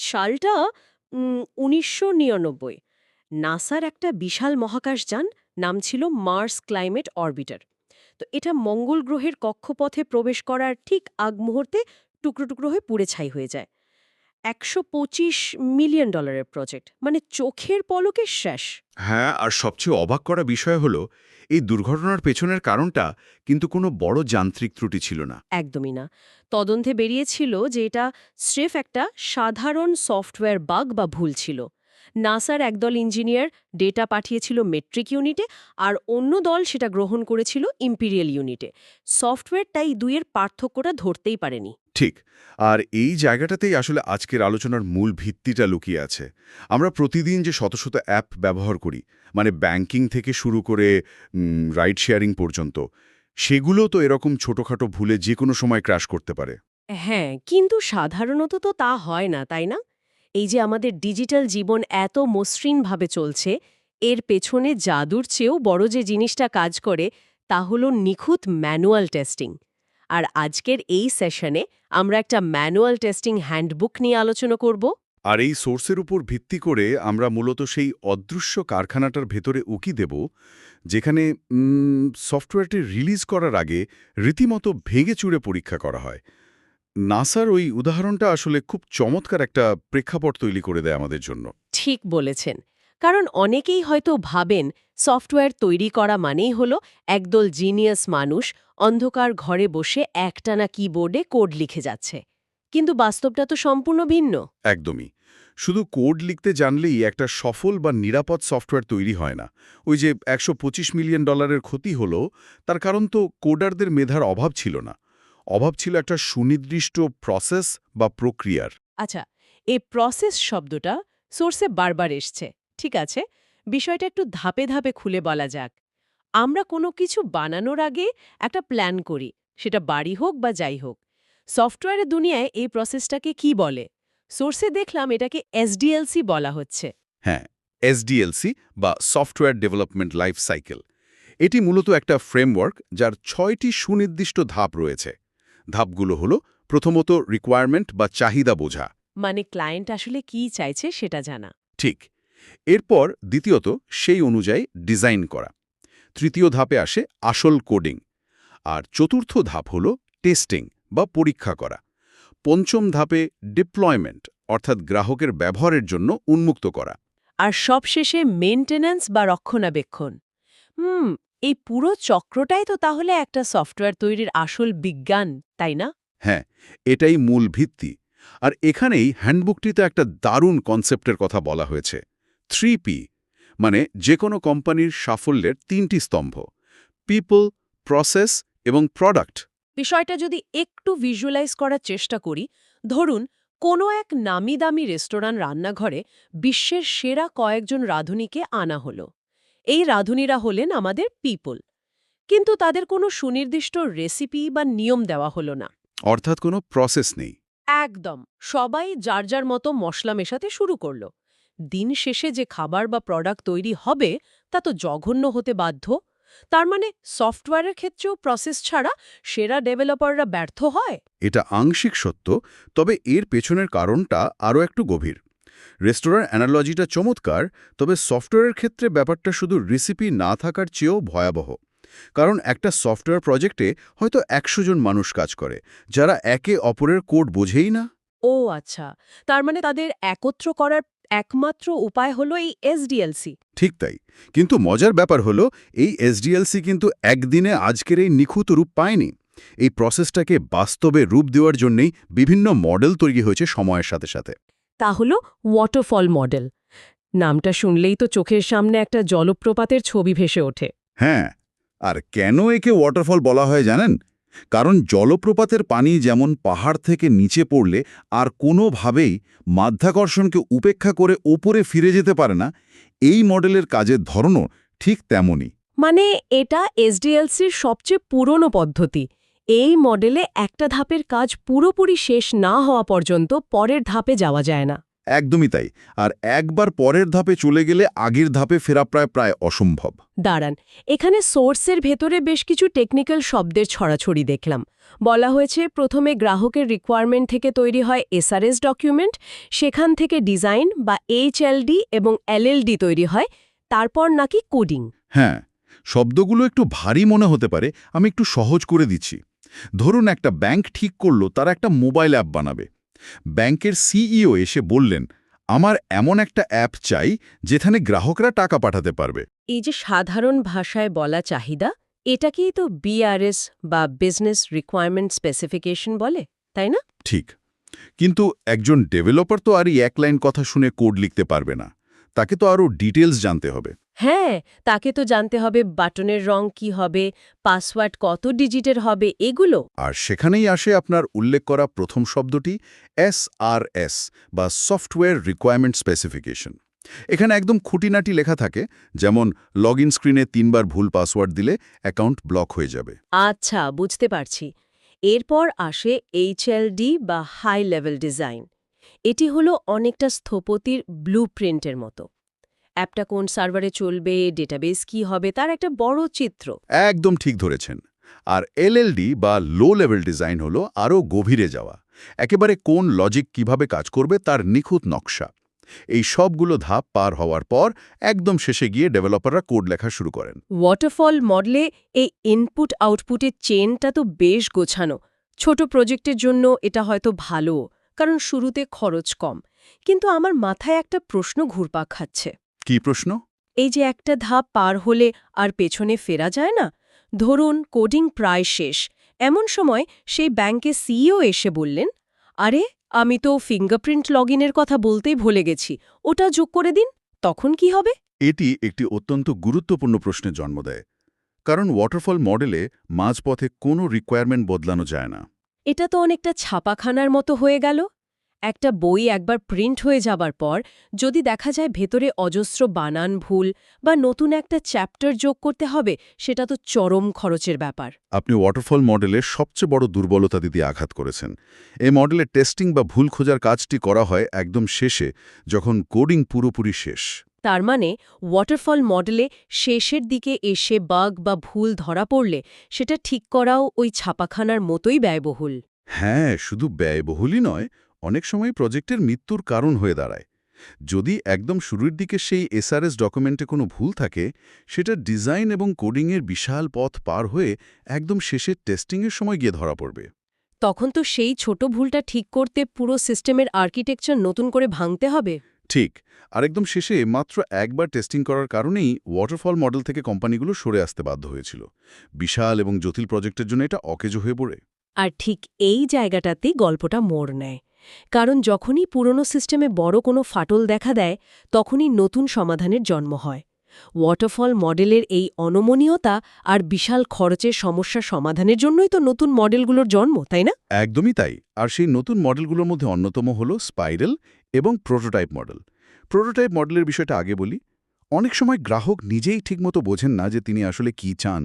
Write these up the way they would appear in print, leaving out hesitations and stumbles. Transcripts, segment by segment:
সালটা ১৯৯৯। নাসার একটা বিশাল মহাকাশযান, নাম ছিল মার্স ক্লাইমেট অরবিটার। তো এটা মঙ্গল গ্রহের কক্ষপথে প্রবেশ করার ঠিক আগ মুহূর্তে টুকরো টুকরো হয়ে পুড়ে ছাই হয়ে যায়। $১২৫ মিলিয়ন প্রজেক্ট, মানে চোখের পলকে শেষ। হ্যাঁ, আর সবচেয়ে অবাক করা বিষয় হলো এই দুর্ঘটনার পেছনের কারণটা কিন্তু কোনো বড় যান্ত্রিক ত্রুটি ছিল না। একদমই না। তদন্তে বেরিয়েছিল যে এটা স্রেফ একটা সাধারণ সফটওয়্যার বাগ বা ভুল ছিল। নাসার একদল ইঞ্জিনিয়ার ডেটা পাঠিয়েছিল মেট্রিক ইউনিটে, আর অন্য দল সেটা গ্রহণ করেছিল ইম্পিরিয়াল ইউনিটে। সফটওয়্যারটাই দুইয়ের পার্থক্যটা ধরতেই পারেনি। ঠিক। আর এই জায়গাটাতেই আসলে আজকের আলোচনার মূল ভিত্তিটা লুকিয়ে আছে। আমরা প্রতিদিন যে শত শত অ্যাপ ব্যবহার করি, মানে ব্যাংকিং থেকে শুরু করে রাইড শেয়ারিং পর্যন্ত, সেগুলো তো এরকম ছোটখাটো ভুলে যে কোনো সময় ক্র্যাশ করতে পারে। হ্যাঁ, কিন্তু সাধারণত তো তা হয় না, তাই না? এই যে আমাদের ডিজিটাল জীবন এত মসৃণভাবে চলছে, এর পেছনে জাদুর চেয়েও বড় যে জিনিসটা কাজ করে তা হলো নিখুঁত ম্যানুয়াল টেস্টিং। আর আজকের এই সেশনে আমরা একটা ম্যানুয়াল টেস্টিং হ্যান্ডবুক নিয়ে আলোচনা করব। আর এই সোর্সের উপর ভিত্তি করে আমরা মূলত সেই অদৃশ্য কারখানাটার ভেতরে উকি দেব, যেখানে সফটওয়্যারটি রিলিজ করার আগে রীতিমতো ভেঙে চুরে পরীক্ষা করা হয়। নাসার ওই উদাহরণটা আসলে খুব চমৎকার একটা প্রেক্ষাপট তৈরি করে দেয় আমাদের জন্য। ঠিক বলেছেন। কারণ অনেকেই হয়তো ভাবেন সফটওয়্যার তৈরি করা মানেই হলো একদল জিনিয়াস মানুষ অন্ধকার ঘরে বসে একটানা কিবোর্ডে কোড লিখে যাচ্ছে। কিন্তু বাস্তবটা তো সম্পূর্ণ ভিন্ন। একদমই। শুধু কোড লিখতে জানলেই একটা সফল বা নিরাপদ সফটওয়্যার তৈরি হয় না। ওই যে $১২৫ মিলিয়ন ক্ষতি হলো, তার কারণ তো কোডারদের মেধার অভাব ছিল না। অভাব ছিল একটা সুনির্দিষ্ট প্রসেস বা প্রক্রিয়ার। আচ্ছা, এই প্রসেস শব্দটা সোর্সে বারবার এসছে। ঠিক আছে, বিষয়টা একটু ধাপে ধাপে খুলে বলা যাক। আমরা কোনো কিছু বানানোর আগে একটা প্ল্যান করি, সেটা বাড়ি হোক বা যাই হোক। সফটওয়্যারের দুনিয়ায় এই প্রসেসটাকে কি বলে? সোর্সে দেখলাম এটাকে এসডিএলসি বলা হচ্ছে। হ্যাঁ, এসডিএলসি বা সফটওয়্যার ডেভেলপমেন্ট লাইফ সাইকেল। এটি মূলত একটা ফ্রেমওয়ার্ক যার ৬টি সুনির্দিষ্ট ধাপ রয়েছে। ধাপগুলো হলো প্রথমত রিকোয়ারমেন্ট বা চাহিদা বোঝা। মানে ক্লায়েন্ট আসলে কি চাইছে সেটা জানা। ঠিক। এরপর দ্বিতীয়ত সেই অনুযায়ী ডিজাইন করা। তৃতীয় ধাপে আসে আসল কোডিং। আর চতুর্থ ধাপ হল টেস্টিং বা পরীক্ষা করা। পঞ্চম ধাপে ডিপ্লয়মেন্ট, অর্থাৎ গ্রাহকের ব্যবহারের জন্য উন্মুক্ত করা। আর সবশেষে মেইনটেন্যান্স বা রক্ষণাবেক্ষণ। হুম, এই পুরো চক্রটাই তো তাহলে একটা সফটওয়্যার তৈরির আসল বিজ্ঞান, তাই না? হ্যাঁ, এটাই মূল ভিত্তি। আর এখানেই হ্যান্ডবুকটিতে একটা দারুণ কনসেপ্টের কথা বলা হয়েছে, 3P, মানে যে কোনো কোম্পানির সাফল্যের 3টি স্তম্ভ: পিপল, প্রসেস এবং প্রোডাক্ট। বিষয়টা যদি একটু ভিজুয়ালাইজ করার চেষ্টা করি, ধরুন কোনো এক নামি দামি রেস্টুরেন্ট রান্নাঘরে বিশ্বের সেরা কয়েকজন রাঁধুনিকে আনা হলো। এই রাঁধুনিরা হলেন আমাদের পিপল, কিন্তু তাদের কোনো সুনির্দিষ্ট রেসিপি বা নিয়ম দেওয়া হলো না। অর্থাৎ কোনো প্রসেস নেই। একদম, সবাই যার যার মতো মশলা মেশাতে শুরু করলো। দিন শেষে যে খাবার বা প্রোডাক্ট তৈরি হবে তা তো জঘন্য হতে বাধ্য। তার মানে সফটওয়্যারের ক্ষেত্রেও প্রসেস ছাড়া সেরা ডেভেলপাররা ব্যর্থ হয়। এটা আংশিক সত্য, তবে এর পেছনের কারণটা আরও একটু গভীর। রেস্তোরাঁর অ্যানালজিটা চমৎকার, তবে সফটওয়্যারের ক্ষেত্রে ব্যাপারটা শুধু রেসিপি না থাকার চেয়েও ভয়াবহ। কারণ একটা সফটওয়্যার প্রজেক্টে হয়তো ১০০ জন মানুষ কাজ করে, যারা একে অপরের কোড বোঝেই না। ও আচ্ছা, তার মানে তাদের একত্র করার একমাত্র উপায় হলো এই এসডিএলসি। ঠিক তাই। কিন্তু মজার ব্যাপার হলো, এই এসডিএলসি কিন্তু একদিনে আজকের এই নিখুঁত রূপ পায়নি। এই প্রসেসটাকে বাস্তবে রূপ দেওয়ার জন্যই বিভিন্ন মডেল তৈরি হয়েছে সময়ের সাথে সাথে। তা হলো ওয়াটারফল মডেল। নামটা শুনলেই তো চোখের সামনে একটা জলপ্রপাতের ছবি ভেসে ওঠে। হ্যাঁ, আর কেন একে ওয়াটারফল বলা হয় জানেন? কারণ জলপ্রপাতের পানি যেমন পাহাড় থেকে নিচে পড়লে আর কোনোভাবেই মাধ্যাকর্ষণকে উপেক্ষা করে ওপরে ফিরে যেতে পারে না, এই মডেলের কাজের ধরনও ঠিক তেমনই। মানে এটা এসডিএলসির সবচেয়ে পুরনো পদ্ধতি। এই মডেলে একটা ধাপের কাজ পুরোপুরি শেষ না হওয়া পর্যন্ত পরের ধাপে যাওয়া যায় না। একদমই তাই। আর একবার পরের ধাপে চলে গেলে আগের ধাপে ফেরা প্রায় প্রায় অসম্ভব। দাঁড়ান, এখানে সোর্সের ভেতরে বেশ কিছু টেকনিক্যাল শব্দের ছড়াছড়ি দেখলাম। বলা হয়েছে প্রথমে গ্রাহকের রিকোয়ারমেন্ট থেকে তৈরি হয় এসআরএস ডকুমেন্ট, সেখান থেকে ডিজাইন বা এইচএলডি এবং এলএলডি তৈরি হয়, তারপর নাকি কোডিং। হ্যাঁ, শব্দগুলো একটু ভারী মনে হতে পারে, আমি একটু সহজ করে দিচ্ছি। ধরুন একটা ব্যাংক ঠিক করলো তারা একটা মোবাইল অ্যাপ বানাবে। ব্যাংকের সিইও এসে বললেন, আমার এমন একটা অ্যাপ চাই যেখানে গ্রাহকরা টাকা পাঠাতে পারবে। এই যে সাধারণ ভাষায় বলা চাহিদা, এটাকেই তো বিআরএস বা বিজনেস রিকোয়ারমেন্ট স্পেসিফিকেশন বলে, তাই না? ঠিক, কিন্তু একজন ডেভেলপার তো আর এই এক লাইন কথা শুনে কোড লিখতে পারবে না। তাকে তো আরও ডিটেলস জানতে হবে। হ্যাঁ, তাকে তো জানতে হবে বাটনের রং কি হবে, পাসওয়ার্ড কত ডিজিটের হবে, এগুলো। আর সেখানেই আসে আপনার উল্লেখ করা প্রথম শব্দটি, এসআরএস বা সফটওয়্যার রিকোয়ারমেন্ট স্পেসিফিকেশন। এখানে একদম খুঁটিনাটি লেখা থাকে, যেমন লগইন স্ক্রিনে 3 বার ভুল পাসওয়ার্ড দিলে অ্যাকাউন্ট ব্লক হয়ে যাবে। আচ্ছা, বুঝতে পারছি। এরপর আসে এইচএলডি বা হাই লেভেল ডিজাইন। এটি হলো অনেকটা স্থপতির ব্লুপ্রিন্টের মতো। অ্যাপটা কোন সার্ভারে চলবে, ডেটাবেস কি হবে, তার একটা বড় চিত্র। একদম ঠিক ধরেছেন। আর এলএলডি বা লো লেভেল ডিজাইন হলো আরও গভীরে যাওয়া, একেবারে কোন লজিক কিভাবে কাজ করবে তার নিখুঁত নকশা। এই সবগুলো ধাপ পার হওয়ার পর একদম শেষে গিয়ে ডেভেলপাররা কোড লেখা শুরু করেন। ওয়াটারফল মডেলে এই ইনপুট আউটপুটের চেনটা তো বেশ গোছানো। ছোট প্রজেক্টের জন্য এটা হয়তো ভালো, কারণ শুরুতে খরচ কম। কিন্তু আমার মাথায় একটা প্রশ্ন ঘুরপাক খাচ্ছে। কি প্রশ্ন? এই যে একটা ধাপ পার হলে আর পেছনে ফেরা যায় না, ধরুন কোডিং প্রায় শেষ, এমন সময় সেই ব্যাংকের সিইও এসে বললেন, আরে আমি তো ফিঙ্গারপ্রিন্ট লগইনের কথা বলতেই ভুলে গেছি, ওটা যোগ করে দিন, তখন কি হবে? এটি একটি অত্যন্ত গুরুত্বপূর্ণ প্রশ্নের জন্ম দেয়। কারণ ওয়াটারফল মডেলে মাঝপথে কোনো রিকোয়ারমেন্ট বদলানো যায় না। এটা তো অনেকটা ছাপাখানার মতো হয়ে গেল। একটা বই একবার প্রিন্ট হয়ে যাবার পর যদি দেখা যায় ভেতরে অজস্র বানান ভুল বা নতুন একটা চ্যাপ্টার যোগ করতে হবে, সেটা তো চরম খরচের ব্যাপার। আপনি ওয়াটারফল মডেলের সবচেয়ে বড় দুর্বলতা দিতে আঘাত করেছেন। এই মডেলে টেস্টিং বা ভুল খোঁজার কাজটি করা হয় একদম শেষে, যখন কোডিং পুরোপুরি শেষ। তার মানে ওয়াটারফল মডেলে শেষের দিকে এসে বাগ বা ভুল ধরা পড়লে সেটা ঠিক করাও ওই ছাপাখানার মতোই ব্যয়বহুল। হ্যাঁ, শুধু ব্যয়বহুলই নয়, অনেক সময় প্রজেক্টের মৃত্যুর কারণ হয়ে দাঁড়ায়। যদি একদম শুরুর দিকে সেই এসআরএস ডকুমেন্টে কোনো ভুল থাকে, সেটা ডিজাইন এবং কোডিংয়ের বিশাল পথ পার হয়ে একদম শেষের টেস্টিংয়ের সময় গিয়ে ধরা পড়বে। তখন তো সেই ছোট ভুলটা ঠিক করতে পুরো সিস্টেমের আর্কিটেকচার নতুন করে ভাঙতে হবে। ঠিক, আর একদম শেষে মাত্র একবার টেস্টিং করার কারণেই ওয়াটারফল মডেল থেকে কোম্পানিগুলো সরে আসতে বাধ্য হয়েছিল। বিশাল এবং জটিল প্রজেক্টের জন্য এটা অকেজো হয়ে পড়ে। আর ঠিক এই জায়গাটাতেই গল্পটা মোড় নেয়। কারণ যখনই পুরনো সিস্টেমে বড় কোনো ফাটল দেখা দেয়, তখনই নতুন সমাধানের জন্ম হয়। ওয়াটারফল মডেলের এই অনমনীয়তা আর বিশাল খরচের সমস্যা সমাধানের জন্যই তো নতুন মডেলগুলোর জন্ম, তাই না? একদমই তাই। আর সেই নতুন মডেলগুলোর মধ্যে অন্যতম হল স্পাইরাল এবং প্রোটোটাইপ মডেল। প্রোটোটাইপ মডেলের বিষয়টা আগে বলি। অনেক সময় গ্রাহক নিজেই ঠিকমতো বোঝেন না যে তিনি আসলে কি চান।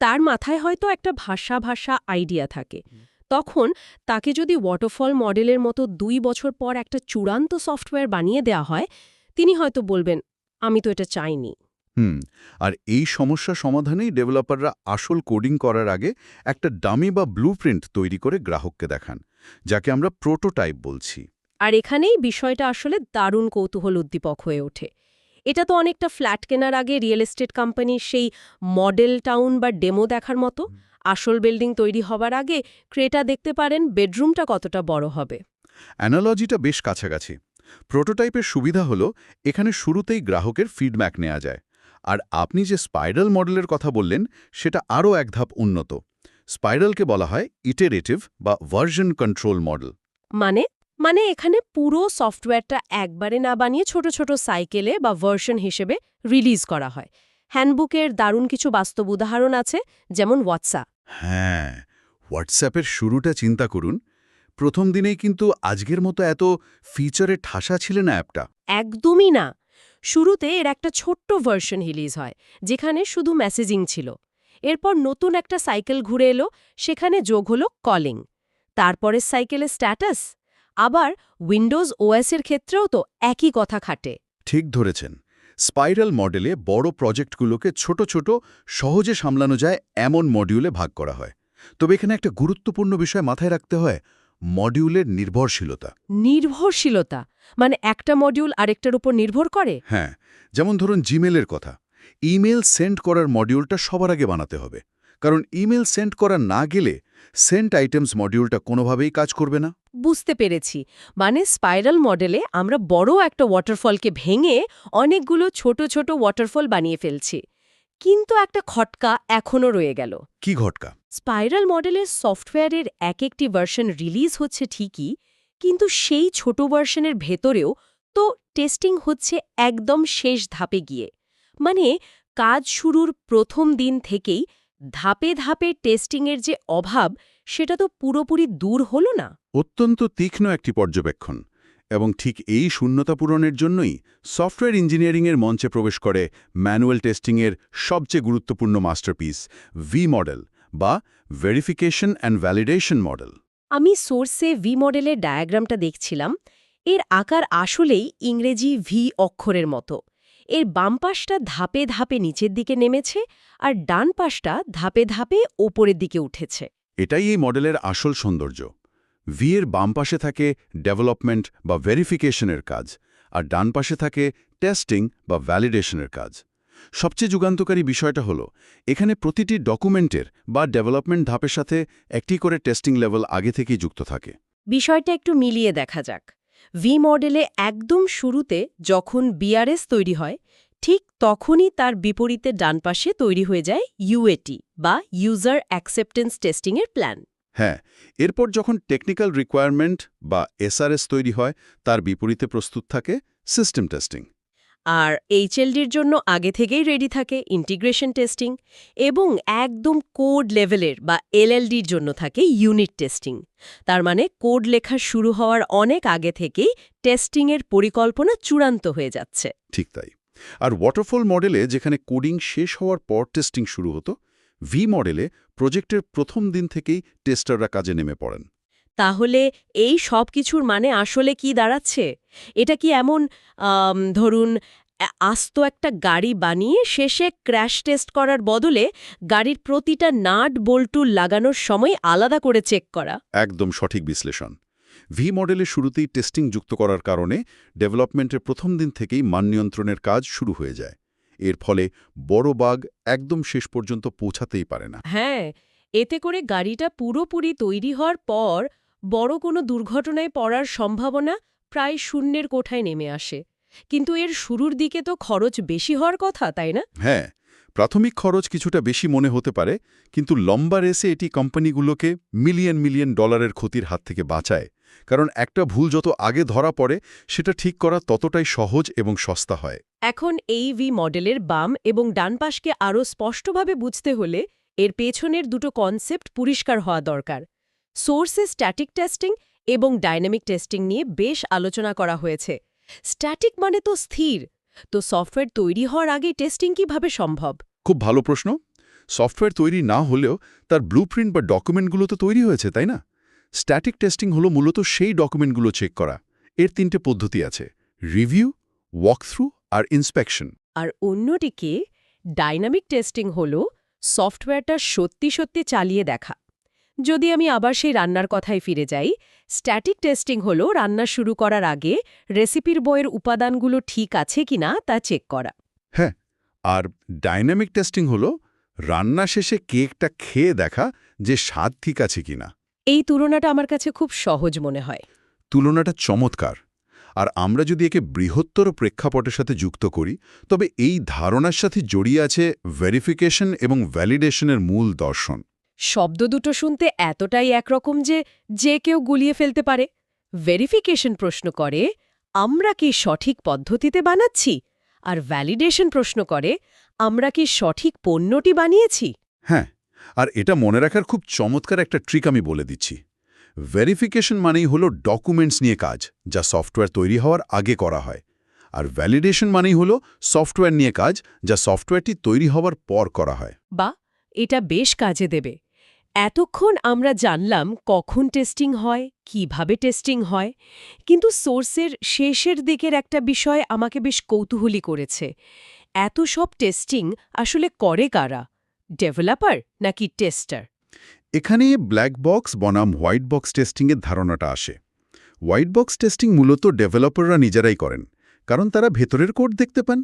তার মাথায় হয়তো একটা ভাষা আইডিয়া থাকে। তখন তাকে যদি ওয়াটারফল মডেলের মতো 2 বছর পর একটা চূড়ান্ত সফটওয়্যার বানিয়ে দেয়া হয়, তিনি হয়তো বলবেন, আমি তো এটা চাইনি। আর এই সমস্যা সমাধানেই ডেভেলপাররা আসল কোডিং করার আগে একটা ডামি বা ব্লুপ্রিন্ট তৈরি করে গ্রাহককে দেখান, যাকে আমরা প্রোটোটাইপ বলছি। আর এখানেই বিষয়টা আসলে দারুণ কৌতূহল উদ্দীপক হয়ে ওঠে। এটা তো অনেকটা ফ্ল্যাট কেনার আগে রিয়েল এস্টেট কোম্পানির সেই মডেল টাউন বা ডেমো দেখার মতো। আসল বিল্ডিং তৈরি হবার আগে ক্রেতা দেখতে পারেন বেডরুমটা কতটা বড় হবে। অ্যানালজিটা বেশ কাছাকাছি। প্রোটোটাইপের সুবিধা হলো এখানে শুরুতেই গ্রাহকের ফিডব্যাক নেওয়া যায়। আর আপনি যে স্পাইরাল মডেলের কথা বললেন, সেটা আরও এক ধাপ উন্নত। স্পাইরালকে বলা হয় ইটারেটিভ বা ভার্সন কন্ট্রোল মডেল। মানে মানে এখানে পুরো সফটওয়্যারটা একবারে না বানিয়ে ছোট ছোট সাইকেলে বা ভার্সন হিসেবে রিলিজ করা হয়। হ্যান্ডবুকের দারুণ কিছু বাস্তব উদাহরণ আছে, যেমন হোয়াটসঅ্যাপ। হ্যাঁ, হোয়াটসঅ্যাপের শুরুটা চিন্তা করুন। প্রথম দিনেই কিন্তু আজকের মতো এত ফিচারে ঠাসা ছিল না অ্যাপটা। একদমই না। শুরুতে এর একটা ছোট্ট ভার্সন রিলিজ হয়, যেখানে শুধু মেসেজিং ছিল। এরপর নতুন একটা সাইকেল ঘুরে এলো, সেখানে যোগ হলো কলিং। তারপরের সাইকেলে স্ট্যাটাস। আবার উইন্ডোজ ওএসের ক্ষেত্রেও তো একই কথা খাটে। ঠিক ধরেছেন। স্পাইরাল মডেলে বড় প্রজেক্টগুলোকে ছোট ছোট সহজে সামলানো যায় এমন মডিউলে ভাগ করা হয়। তবে এখানে একটা গুরুত্বপূর্ণ বিষয় মাথায় রাখতে হয়, মডিউলের নির্ভরশীলতা। নির্ভরশীলতা মানে একটা মডিউল আরেকটার উপর নির্ভর করে? হ্যাঁ, যেমন ধরুন জিমেলের কথা। ইমেল সেন্ড করার মডিউলটা সবার আগে বানাতে হবে, কারণ ইমেল সেন্ড করা না গেলে সেন্ট আইটেমস মডিউলটা কোনোভাবেই কাজ করবে না। বুঝতে পেরেছি। মানে স্পাইরাল মডেলে আমরা বড় একটা ওয়াটারফলকে ভেঙে অনেকগুলো ছোট ছোট ওয়াটারফল বানিয়ে ফেলছি। কিন্তু একটা খটকা এখনও রয়ে গেল। কি ঘটকা? স্পাইরাল মডেলের সফটওয়্যারের এক একটি ভার্সন রিলিজ হচ্ছে ঠিকই, কিন্তু সেই ছোট ভার্সনের ভেতরেও তো টেস্টিং হচ্ছে একদম শেষ ধাপে গিয়ে। মানে কাজ শুরুর প্রথম দিন থেকেই ধাপে ধাপে টেস্টিংয়ের যে অভাব, সেটা তো পুরোপুরি দূর হলো না। অত্যন্ত তীক্ষ্ণ একটি পর্যবেক্ষণ। এবং ঠিক এই শূন্যতা পূরণের জন্যই সফটওয়্যার ইঞ্জিনিয়ারিংয়ের মঞ্চে প্রবেশ করে ম্যানুয়াল টেস্টিংয়ের সবচেয়ে গুরুত্বপূর্ণ মাস্টারপিস ভি মডেল বা ভেরিফিকেশন অ্যান্ড ভ্যালিডেশন মডেল। আমি সোর্সে ভি মডেলের ডায়াগ্রামটা দেখছিলাম। এর আকার আসলেই ইংরেজি ভি অক্ষরের মতো। এর বাম পাশটা ধাপে ধাপে নিচের দিকে নেমেছে, আর ডান পাশটা ধাপে ধাপে ওপরের দিকে উঠেছে। এটাই এই মডেলের আসল সৌন্দর্য। ভি এর বাম পাশে থাকে ডেভেলপমেন্ট বা ভেরিফিকেশনের কাজ, আর ডান পাশে থাকে টেস্টিং বা ভ্যালিডেশনের কাজ। সবচেয়ে যুগান্তকারী বিষয়টা হলো, এখানে প্রতিটি ডকুমেন্টের বা ডেভেলপমেন্ট ধাপের সাথে একটি করে টেস্টিং লেভেল আগে থেকেই যুক্ত থাকে। বিষয়টা একটু মিলিয়ে দেখা যাক। ভি মডেলে একদম শুরুতে যখন বিআরএস তৈরি হয়, ঠিক তখনই তার বিপরীতে ডান পাশে তৈরি হয়ে যায় ইউএটি বা ইউজার অ্যাকসেপ্টেন্স টেস্টিংয়ের প্ল্যান। হ্যাঁ, এরপর যখন টেকনিক্যাল রিকোয়ারমেন্ট বা এসআরএস তৈরি হয়, তার বিপরীতে প্রস্তুত থাকে সিস্টেম টেস্টিং। আর এইচএলডির জন্য আগে থেকেই রেডি থাকে ইন্টিগ্রেশন টেস্টিং, এবং একদম কোড লেভেলের বা এলএলডির জন্য থাকে ইউনিট টেস্টিং। তার মানে কোড লেখা শুরু হওয়ার অনেক আগে থেকেই টেস্টিংয়ের পরিকল্পনা চূড়ান্ত হয়ে যাচ্ছে। ঠিক তাই। আর ওয়াটারফল মডেলে যেখানে কোডিং শেষ হওয়ার পর টেস্টিং শুরু হতো, ভি মডেলে প্রজেক্টের প্রথম দিন থেকেই টেস্টাররা কাজে নেমে পড়েন। তাহলে এই সব কিছুর মানে আসলে কি দাঁড়াচ্ছে? এটা কি এমন ধরুন আস্ত একটা গাড়ি বানিয়ে শেষে ক্র্যাশ টেস্ট করার বদলে গাড়ির প্রতিটা নাট বল্টু লাগানোর সময় আলাদা করে চেক করা? একদম সঠিক বিশ্লেষণ। ভি মডেলের শুরুতেই টেস্টিং যুক্ত করার কারণে ডেভেলপমেন্টের প্রথম দিন থেকেই মান নিয়ন্ত্রণের কাজ শুরু হয়ে যায়। এর ফলে বড় বাগ একদম শেষ পর্যন্ত পৌঁছাতেই পারে না। হ্যাঁ, এতে করে গাড়িটা পুরোপুরি তৈরি হওয়ার পর বড় কোনো দুর্ঘটনায় পড়ার সম্ভাবনা প্রায় শূন্যের কোঠায় নেমে আসে। কিন্তু এর শুরুর দিকে তো খরচ বেশি হওয়ার কথা, তাই না? হ্যাঁ, প্রাথমিক খরচ কিছুটা বেশি মনে হতে পারে, কিন্তু লম্বা রেসে এটি কোম্পানিগুলোকে মিলিয়ন মিলিয়ন ডলারের ক্ষতির হাত থেকে বাঁচায়। কারণ একটা ভুল যত আগে ধরা পড়ে, সেটা ঠিক করা ততটাই সহজ এবং সস্তা হয়। এখন এই ভি মডেলের বাম এবং ডান পাশকে আরও স্পষ্টভাবে বুঝতে হলে এর পেছনের দুটো কনসেপ্ট পরিষ্কার হওয়া দরকার। সোর্সে স্ট্যাটিক টেস্টিং এবং ডাইনামিক টেস্টিং নিয়ে বেশ আলোচনা করা হয়েছে। স্ট্যাটিক মানে তো স্থির। তো সফটওয়্যার তৈরি হওয়ার আগেই টেস্টিং কিভাবে সম্ভব? খুব ভালো প্রশ্ন। সফটওয়্যার তৈরি না হলেও তার ব্লুপ্রিন্ট বা ডকুমেন্টগুলো তো তৈরি হয়েছে, তাই না? স্ট্যাটিক টেস্টিং হলো মূলত সেই ডকুমেন্টগুলো চেক করা। এর 3টে পদ্ধতি আছে: রিভিউ, ওয়াকথ্রু আর ইন্সপেকশন। আর অন্যদিকে ডাইনামিক টেস্টিং হল সফটওয়্যারটা সত্যি সত্যি চালিয়ে দেখা। যদি আমি আবার সেই রান্নার কথায় ফিরে যাই, স্ট্যাটিক টেস্টিং হল রান্না শুরু করার আগে রেসিপির বইয়ের উপাদানগুলো ঠিক আছে কিনা তা চেক করা। হ্যাঁ, আর ডাইনামিক টেস্টিং হলো রান্না শেষে কেকটা খেয়ে দেখা যে স্বাদ ঠিক আছে কিনা। এই তুলনাটা আমার কাছে খুব সহজ মনে হয়। তুলনাটা চমৎকার। আর আমরা যদি একে বৃহত্তর প্রেক্ষাপটের সাথে যুক্ত করি, তবে এই ধারণার সাথে জড়িয়ে আছে ভেরিফিকেশন এবং ভ্যালিডেশনের মূল দর্শন। শব্দ দুটো শুনতে এতটাই একরকম যে যে কেউ গুলিয়ে ফেলতে পারে। ভেরিফিকেশন প্রশ্ন করে আমরা কি সঠিক পদ্ধতিতে বানাচ্ছি, আর ভ্যালিডেশন প্রশ্ন করে আমরা কি সঠিক পণ্যটি বানিয়েছি। হ্যাঁ, আর এটা মনে রাখার খুব চমৎকার একটা ট্রিক আমি বলে দিচ্ছি। ভেরিফিকেশন মানেই হলো ডকুমেন্টস নিয়ে কাজ, যা সফটওয়্যার তৈরি হওয়ার আগে করা হয়। আর ভ্যালিডেশন মানেই হলো সফটওয়্যার নিয়ে কাজ, যা সফটওয়্যারটি তৈরি হওয়ার পর করা হয়। বা এটা বেশ কাজে দেবে। এতক্ষণ আমরা জানলাম কখন টেস্টিং হয়, কিভাবে টেস্টিং হয়, কিন্তু সোর্সের শেষের দিকের একটা বিষয় আমাকে বেশ কৌতূহলী করেছে। এত সব টেস্টিং আসলে করে কারা? ডেভেলপার নাকি টেস্টার? এখানে ব্ল্যাক বক্স বনাম হোয়াইট বক্স টেস্টিংয়ের ধারণাটা আসে। হোয়াইট বক্স টেস্টিং মূলত ডেভেলপাররা নিজেরাই করেন, কারণ তারা ভেতরের কোড দেখতে পান।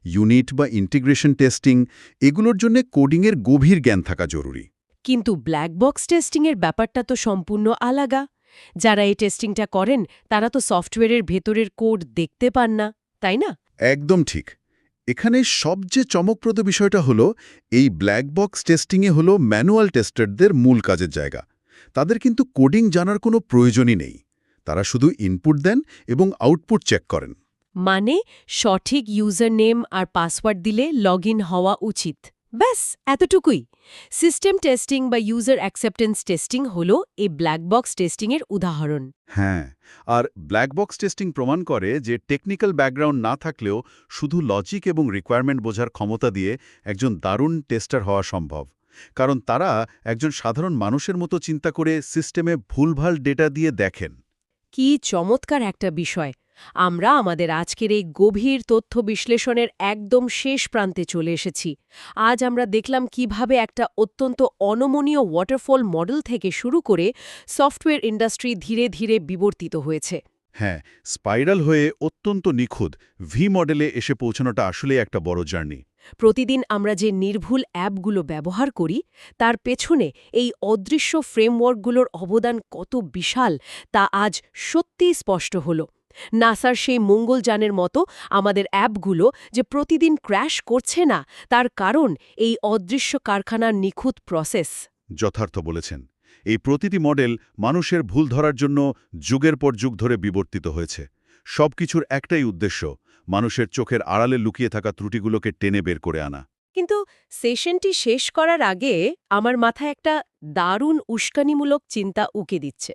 ইউনিট বা ইন্টিগ্রেশন টেস্টিং এগুলোর জন্য কোডিংয়ের গভীর জ্ঞান থাকা জরুরি। কিন্তু ব্ল্যাক বক্স টেস্টিংয়ের ব্যাপারটা তো সম্পূর্ণ আলাদা। যারা এই টেস্টিংটা করেন তারা তো সফটওয়্যারের ভেতরের কোড দেখতে পান না, তাই না? একদম ঠিক। এখানে সবচেয়ে চমকপ্রদ বিষয়টা হলো এই ব্ল্যাক বক্স টেস্টিংয়ে হলো ম্যানুয়াল টেস্টারদের মূল কাজের জায়গা। তাদের কিন্তু কোডিং জানার কোনো প্রয়োজনই নেই। তারা শুধু ইনপুট দেন এবং আউটপুট চেক করেন। মানে সঠিক ইউজার নেম আর পাসওয়ার্ড দিলে লগ হওয়া উচিত, ব্যাস এতটুকুই। সিস্টেম টেস্টিং বা ইউজার অ্যাকসেপ্টেন্স টেস্টিং হলো এই ব্ল্যাক বক্স টেস্টিংয়ের উদাহরণ। হ্যাঁ, আর ব্ল্যাক বক্স টেস্টিং প্রমাণ করে যে টেকনিক্যাল ব্যাকগ্রাউন্ড না থাকলেও শুধু লজিক এবং রিকোয়ারমেন্ট বোঝার ক্ষমতা দিয়ে একজন দারুণ টেস্টার হওয়া সম্ভব। কারণ তারা একজন সাধারণ মানুষের মতো চিন্তা করে সিস্টেমে ভুলভাল ডেটা দিয়ে দেখেন। কি চমৎকার একটা বিষয়! আমরা আমাদের আজকের এই গভীর তথ্য বিশ্লেষণের একদম শেষ প্রান্তে চলে এসেছি। আজ আমরা দেখলাম কিভাবে একটা অত্যন্ত অনমনীয় ওয়াটারফল মডেল থেকে শুরু করে সফটওয়্যার ইন্ডাস্ট্রি ধীরে ধীরে বিবর্তিত হয়েছে। হ্যাঁ, স্পাইরাল হয়ে অত্যন্ত নিখুঁত ভি মডেলে এসে পৌঁছানোটা আসলে একটা বড় জার্নি। প্রতিদিন আমরা যে নির্ভুল অ্যাপগুলো ব্যবহার করি তার পেছনে এই অদৃশ্য ফ্রেমওয়ার্কগুলোর অবদান কত বিশাল তা আজ সত্যিই স্পষ্ট হল। নাসার সেই মঙ্গলযানের মতো আমাদের অ্যাপগুলো যে প্রতিদিন ক্র্যাশ করছে না, তার কারণ এই অদৃশ্য কারখানার নিখুঁত প্রসেস। যথার্থ বলেছেন। এই প্রতিটি মডেল মানুষের ভুল ধরার জন্য যুগের পর যুগ ধরে বিবর্তিত হয়েছে। সবকিছুর একটাই উদ্দেশ্য, মানুষের চোখের আড়ালে লুকিয়ে থাকা ত্রুটিগুলোকে টেনে বের করে আনা। কিন্তু সেশনটি শেষ করার আগে আমার মাথায় একটা দারুণ উস্কানিমূলক চিন্তা উকে দিচ্ছে।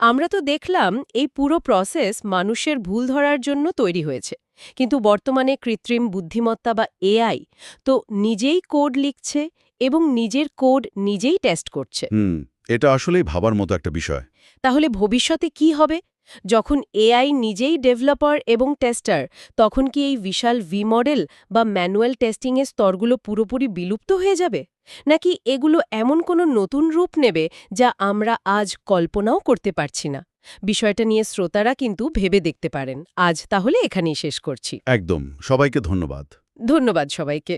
আমরা তো দেখলাম এই পুরো প্রসেস মানুষের ভুল ধরার জন্য তৈরি হয়েছে, কিন্তু বর্তমানে কৃত্রিম বুদ্ধিমত্তা বা এআই তো নিজেই কোড লিখছে এবং নিজের কোড নিজেই টেস্ট করছে। এটা আসলেই ভাবার মতো একটা বিষয়। তাহলে ভবিষ্যতে কি হবে? যখন এআই নিজেই ডেভেলপার এবং টেস্টার, তখন কি এই বিশাল ভি মডেল বা ম্যানুয়াল টেস্টিংয়ের স্তরগুলো পুরোপুরি বিলুপ্ত হয়ে যাবে? নাকি এগুলো এমন কোনো নতুন রূপ নেবে যা আমরা আজ কল্পনাও করতে পারছি না? বিষয়টা নিয়ে শ্রোতারা কিন্তু ভেবে দেখতে পারেন। আজ তাহলে এখানেই শেষ করছি। একদম। সবাইকে ধন্যবাদ। ধন্যবাদ সবাইকে।